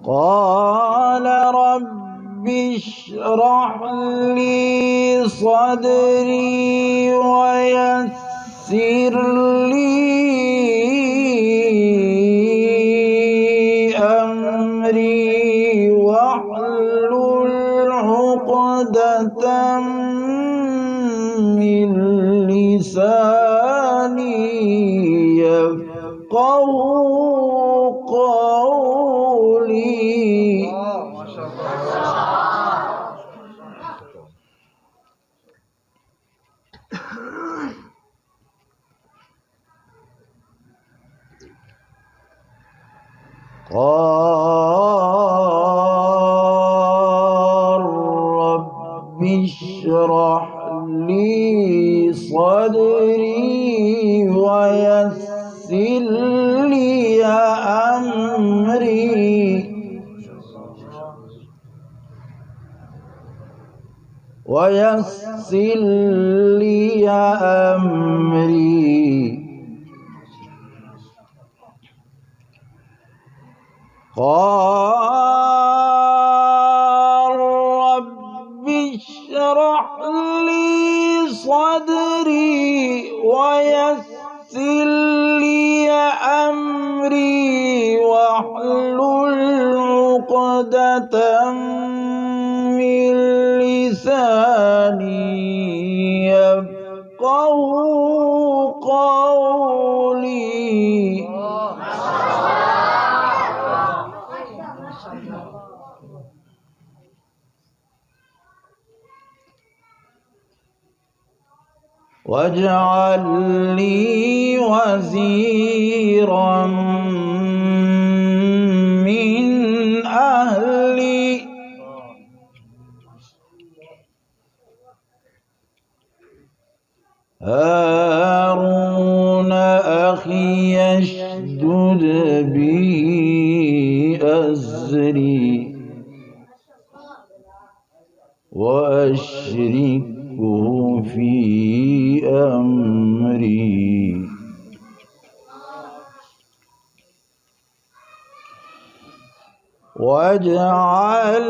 قال رب اشرح لي صدري ويسر لي أمري واحلل عقدة من لساني يفقهوا قولي. قال رب اشرح لي صدري ويسر لي أمري قال رب اشرح لي صدري ويسر لي أمري واحلل عقدة من لساني يفقهوا قولي. واجعل لي وزيرا من أهلي هارون أخي اشدد به أزري وأشركه في أمري واجعل